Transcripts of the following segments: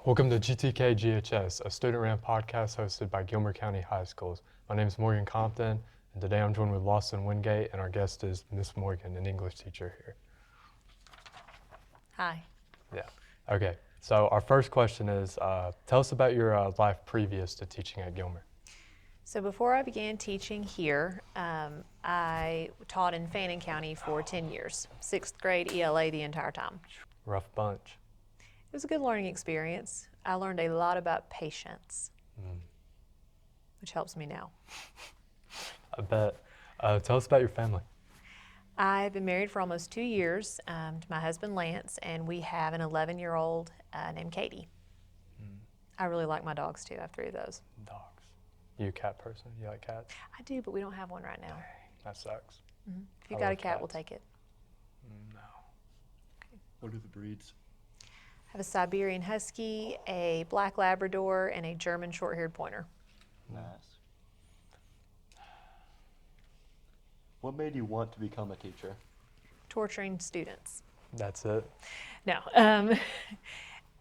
Welcome to GTK GHS, a student-ran podcast hosted by Gilmer County High Schools. My name is Morgan Compton, and today I'm joined with Lawson Wingate, and our guest is Miss Morgan, an English teacher here. Hi. Yeah. Okay. So our first question is, tell us about your life previous to teaching at Gilmer. So before I began teaching here, I taught in Fannin County for 10 years, 6th grade ELA the entire time. Rough bunch. It was a good learning experience. I learned a lot about patience, which helps me now. I bet. Tell us about your family. I've been married for almost 2 years to my husband Lance, and we have an 11-year-old named Katie. I really like my dogs too. I have 3 of those. Dogs. You a cat person? You like cats? I do, but we don't have one right now. Dang, that sucks. If you I got a love cat, we'll cats. take it. No. What are the breeds? I have a Siberian Husky, a Black Labrador, and a German Short-haired Pointer. Nice. What made you want to become a teacher? Torturing students. That's it? No,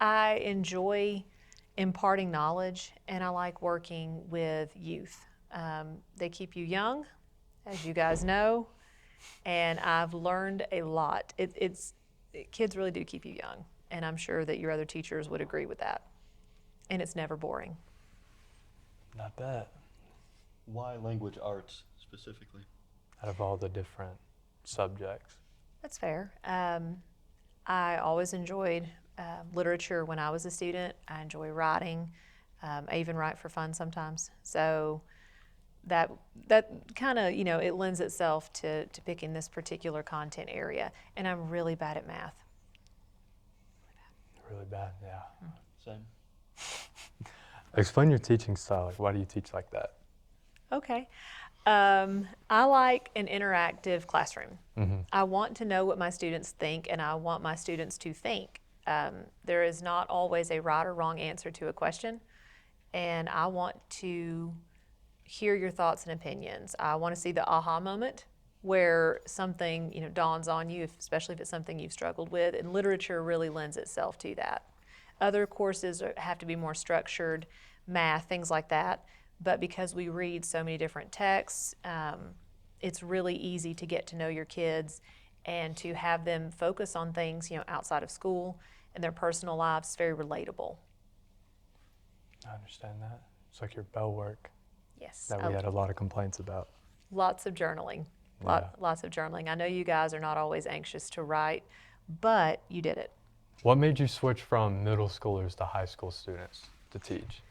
I enjoy imparting knowledge, and I like working with youth. They keep you young, as you guys know, and I've learned a lot. Kids really do keep you young, and I'm sure that your other teachers would agree with that. And it's never boring. I bet. Why language arts specifically? Out of all the different subjects. That's fair. I always enjoyed literature when I was a student. I enjoy writing. I even write for fun sometimes. So that kind of, it lends itself to picking this particular content area. And I'm really bad at math. Really bad, yeah. Same. Explain your teaching style. Like, why do you teach like that? Okay. I like an interactive classroom. I want to know what my students think, and I want my students to think. There is not always a right or wrong answer to a question, and I want to hear your thoughts and opinions. I want to see the aha moment where something dawns on you, especially if it's something you've struggled with, and literature really lends itself to that. Other courses have to be more structured, math, things like that. But because we read so many different texts, it's really easy to get to know your kids and to have them focus on things, outside of school and their personal lives. It's very relatable. I understand that. It's like your bell work Yes. that we had a lot of complaints about. Lots of journaling. Yeah. Lots of journaling. I know you guys are not always anxious to write, but you did it. What made you switch from middle schoolers to high school students to teach?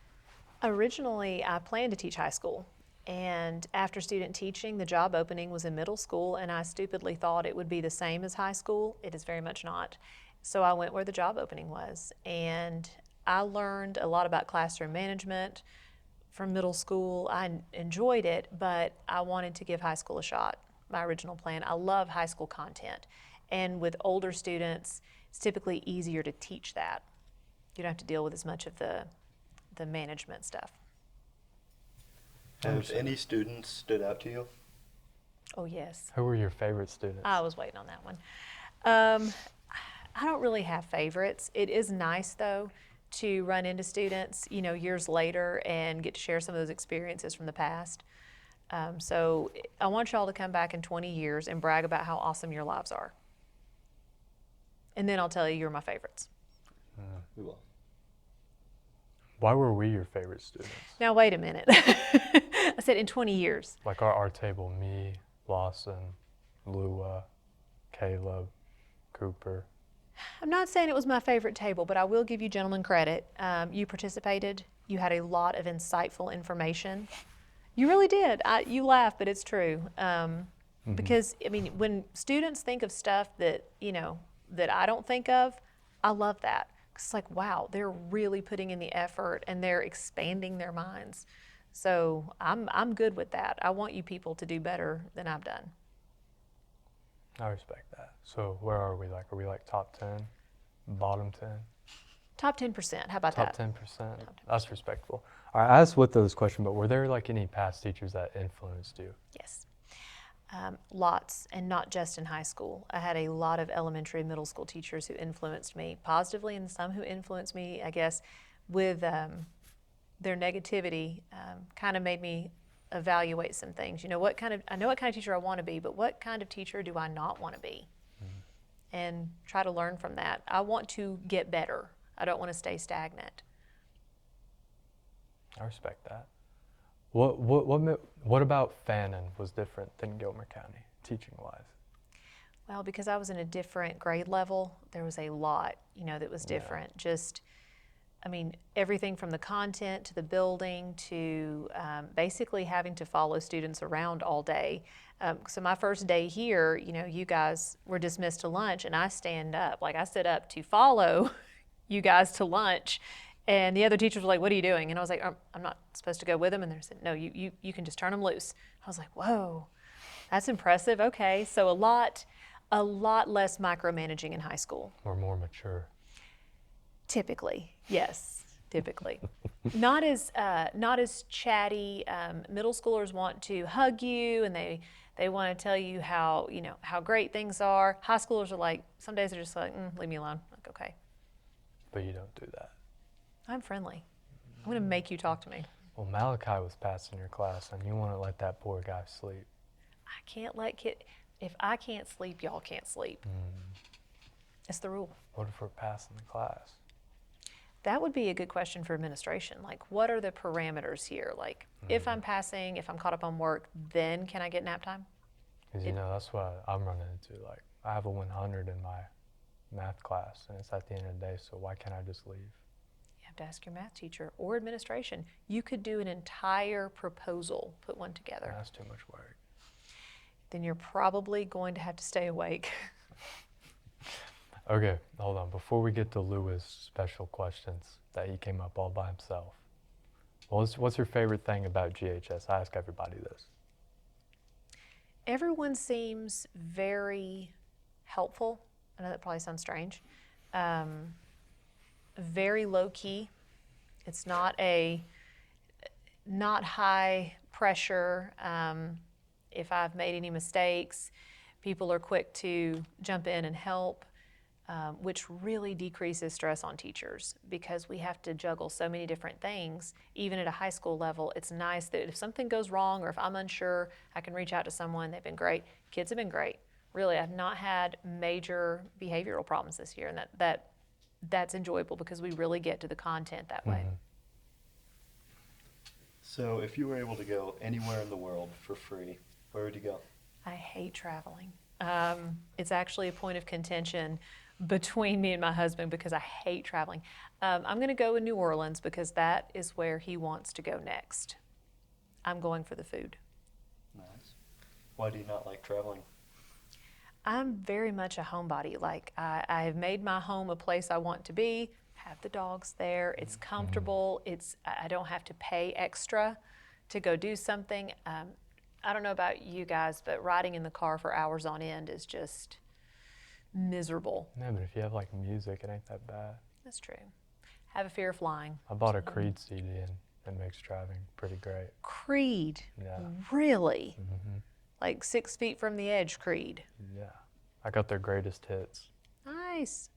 Originally, I planned to teach high school, and after student teaching, the job opening was in middle school, and I stupidly thought it would be the same as high school. It is very much not. So I went where the job opening was, and I learned a lot about classroom management from middle school. I enjoyed it, but I wanted to give high school a shot, my original plan. I love high school content, and with older students, it's typically easier to teach that. You don't have to deal with as much of the management stuff. Have any students stood out to you? Oh, yes. Who were your favorite students? I was waiting on that one. I don't really have favorites. It is nice, though, to run into students, years later and get to share some of those experiences from the past. So I want y'all to come back in 20 years and brag about how awesome your lives are. And then I'll tell you you're my favorites. We will. Why were we your favorite students? Now, wait a minute. I said in 20 years. Like our table, me, Lawson, Lua, Caleb, Cooper. I'm not saying it was my favorite table, but I will give you gentlemen credit. You participated. You had a lot of insightful information. You really did. You laugh, but it's true. Because, when students think of stuff that, that I don't think of, I love that. It's like, wow, they're really putting in the effort and they're expanding their minds. So I'm good with that. I want you people to do better than I've done. I respect that. So where are we? Are we top 10, bottom 10? Top 10%. How about Top that? 10%. That's respectful. All right, I asked with those questions, but were there any past teachers that influenced you? Yes. Lots, and not just in high school. I had a lot of elementary and middle school teachers who influenced me positively, and some who influenced me, I guess, with their negativity, kind of made me evaluate some things. I know what kind of teacher I want to be, but what kind of teacher do I not want to be? And try to learn from that. I want to get better. I don't want to stay stagnant. I respect that. What about Fannin was different than Gilmer County, teaching-wise? Well, because I was in a different grade level, there was a lot, that was different. Yeah. Just, everything from the content to the building to basically having to follow students around all day. So my first day here, you guys were dismissed to lunch, and I stand up. I stood up to follow you guys to lunch. And the other teachers were like, "What are you doing?" And I was like, "I'm not supposed to go with them." And they said, "No, you can just turn them loose." I was like, "Whoa, that's impressive." Okay, so a lot less micromanaging in high school. Or more mature. Typically, yes, typically. Not as chatty. Middle schoolers want to hug you, and they want to tell you how great things are. High schoolers are like, some days they're just like, "Leave me alone." Like, okay. But you don't do that. I'm friendly. I'm going to make you talk to me. Well, Malachi was passing your class, and you want to let that poor guy sleep. I can't let if I can't sleep, y'all can't sleep. It's the rule. What if we're passing the class? That would be a good question for administration. What are the parameters here? If I'm passing, if I'm caught up on work, then can I get nap time? Because, that's what I'm running into. I have a 100 in my math class, and it's at the end of the day, so why can't I just leave? You have to ask your math teacher or administration. You could do an entire proposal, put one together. That's too much work. Then you're probably going to have to stay awake. Okay, hold on. Before we get to Louis' special questions that he came up all by himself, what's your favorite thing about GHS? I ask everybody this. Everyone seems very helpful. I know that probably sounds strange. Very low key. It's not high pressure. If I've made any mistakes, people are quick to jump in and help, which really decreases stress on teachers because we have to juggle so many different things. Even at a high school level, it's nice that if something goes wrong or if I'm unsure, I can reach out to someone. They've been great. Kids have been great. Really, I've not had major behavioral problems this year, and that's enjoyable because we really get to the content that way. So if you were able to go anywhere in the world for free, where would you go? I hate traveling. It's actually a point of contention between me and my husband because I hate traveling. I'm going to go in New Orleans because that is where he wants to go next. I'm going for the food. Nice. Why do you not like traveling? I'm very much a homebody. I have made my home a place I want to be, have the dogs there, it's comfortable, I don't have to pay extra to go do something. I don't know about you guys, but riding in the car for hours on end is just miserable. Yeah, but if you have music, it ain't that bad. That's true. Have a fear of flying. I bought a Creed CD and it makes driving pretty great. Creed? Yeah. Really? 6 feet from the edge, Creed. Yeah. I got their greatest hits. Nice.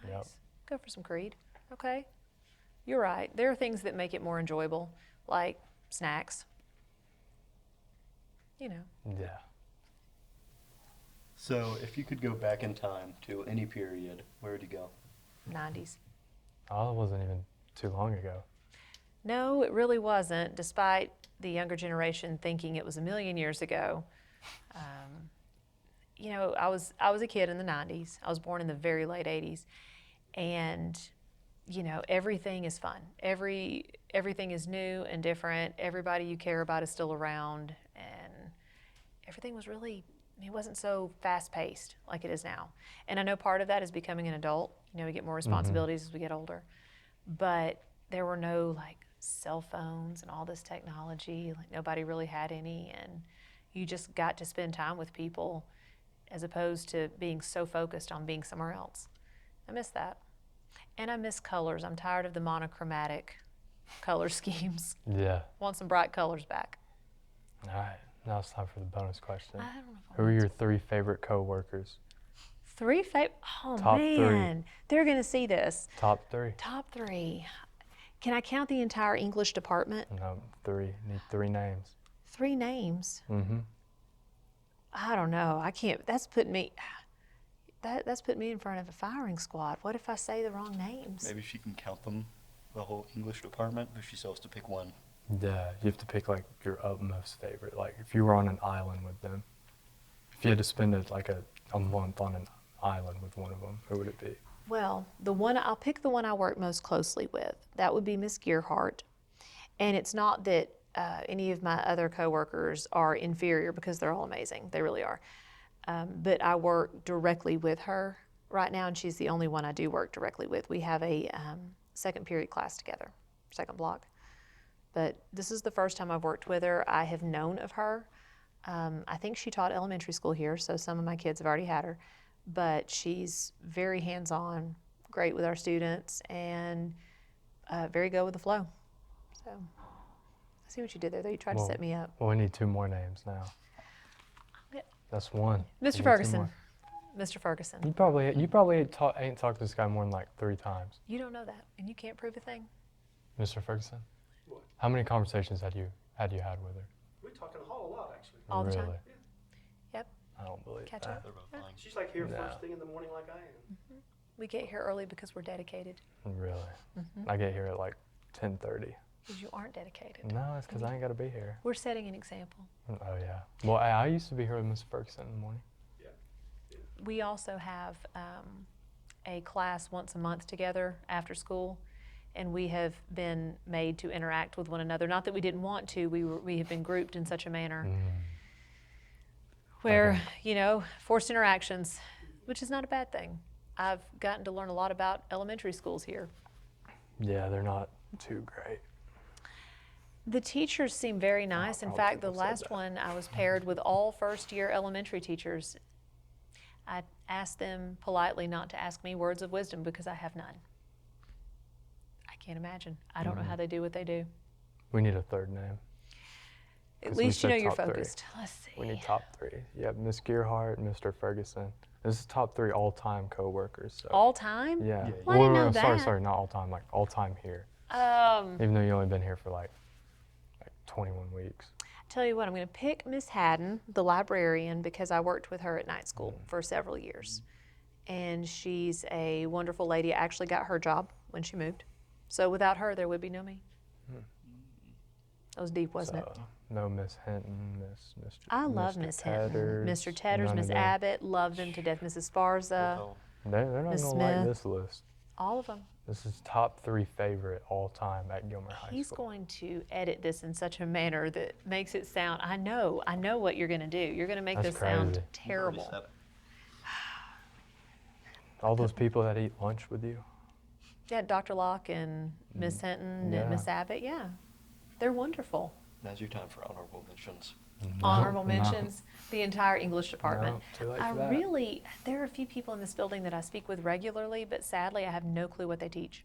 Yep. Go for some Creed. Okay. You're right. There are things that make it more enjoyable, like snacks. Yeah. So if you could go back in time to any period, where would you go? 90s. Oh, it wasn't even too long ago. No, it really wasn't, despite the younger generation thinking it was a million years ago. I was a kid in the 90s. I was born in the very late 80s. And, everything is fun. Everything is new and different. Everybody you care about is still around. And everything was really, it wasn't so fast-paced like it is now. And I know part of that is becoming an adult. We get more responsibilities as we get older. But there were no, cell phones and all this technology. Nobody really had any. And you just got to spend time with people as opposed to being so focused on being somewhere else. I miss that. And I miss colors. I'm tired of the monochromatic color schemes. Yeah. Want some bright colors back. All right. Now it's time for the bonus question. I don't know if I Who are want your 3 favorite coworkers? Oh, Top 3. man. They're going to see this. Top 3? Top 3. Can I count the entire English department? No, 3. Need 3 names. 3 names? Mm-hmm. I don't know. I can't. That's putting me in front of a firing squad. What if I say the wrong names? Maybe she can count them, the whole English department, but she still has to pick one. Yeah, you have to pick like your utmost favorite. Like if you were on an island with them, if you had to spend a month on an island with one of them, who would it be? Well, I'll pick the one I work most closely with. That would be Miss Gearhart. And it's not that any of my other coworkers are inferior, because they're all amazing. They really are. But I work directly with her right now, and she's the only one I do work directly with. We have a second period class together, second block. But this is the first time I've worked with her. I have known of her. I think she taught elementary school here, so some of my kids have already had her. But she's very hands-on, great with our students, and very go with the flow. So I see what you did there, though. You tried to set me up. Well, we need 2 more names now. Yeah. That's 1. Mr. We need 2 Ferguson. more. Mr. Ferguson. You probably ain't talked to this guy more than like 3 times. You don't know that, and you can't prove a thing. Mr. Ferguson? What? How many conversations had you had with her? We talk in the hall a lot, actually. All the time. Really? Yep. I don't believe Catch that. up. They're both Yeah. lying. She's like here No. first thing in the morning like I am. We get here early because we're dedicated. Really? I get here at like 10:30. Because you aren't dedicated. No, it's because I ain't got to be here. We're setting an example. Oh, yeah. Well, I used to be here with Miss Ferguson in the morning. We also have a class once a month together after school, and we have been made to interact with one another. Not that we didn't want to, we have been grouped in such a manner where, forced interactions, which is not a bad thing. I've gotten to learn a lot about elementary schools here. Yeah, they're not too great. The teachers seem very nice. In probably fact, the shouldn't have said last that. one, I was paired with all first-year elementary teachers. I asked them politely not to ask me words of wisdom because I have none. I can't imagine. I don't know how they do what they do. We need a 3rd name. At 'Cause we least you said know you're top 3. focused. Let's see. We need top 3. Yeah, Miss Gearhart, Mr. Ferguson. This is top 3 all-time coworkers. So. All time? Yeah. Yeah, Well, I didn't know Sorry, that. not all time. Like all time here. Um, Even though you only been here for like 21 weeks. Tell you what, I'm going to pick Miss Haddon, the librarian, because I worked with her at night school for several years. And she's a wonderful lady. I actually got her job when she moved. So without her, there would be no me. That was deep, wasn't it? So, no Miss Hinton, Mr. I love Mr. Miss Hinton, Tedders, Mr. Tedders, none of Miss them. Abbott, love them to death. Mrs. Sparza, Well, They're not Miss going to like Smith. this list. all of them. This is top 3 favorite all time at Gilmer High He's School. going to edit this in such a manner that makes it sound, I know what you're going to do. You're going to make That's this sound crazy. you've already terrible. said it. All those people that eat lunch with you. Yeah, Dr. Locke and Miss Hinton Yeah. and Miss Abbott, yeah. They're wonderful. Now's your time for honorable mentions. Honorable No. mentions, the entire English department. No, too late I for that. there are a few people in this building that I speak with regularly, but sadly I have no clue what they teach.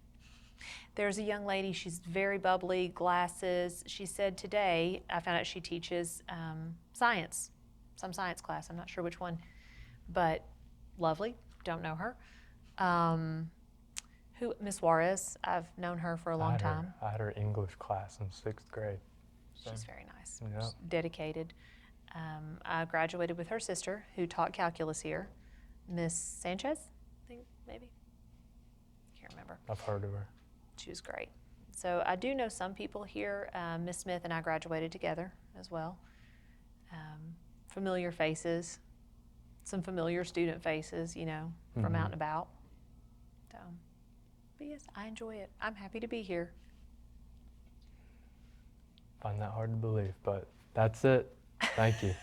There's a young lady, she's very bubbly, glasses. She said today, I found out she teaches science, some science class, I'm not sure which one, but lovely, don't know her. Miss Juarez, I've known her for a long time. I had her English class in 6th grade. She's very nice, Yeah. She's dedicated. I graduated with her sister, who taught calculus here, Miss Sanchez, I think, maybe. Can't remember. I've heard of her. She was great. So I do know some people here. Miss Smith and I graduated together as well. Familiar faces, some familiar student faces, from out and about. So, but yes, I enjoy it. I'm happy to be here. Find that hard to believe, but that's it. Thank you.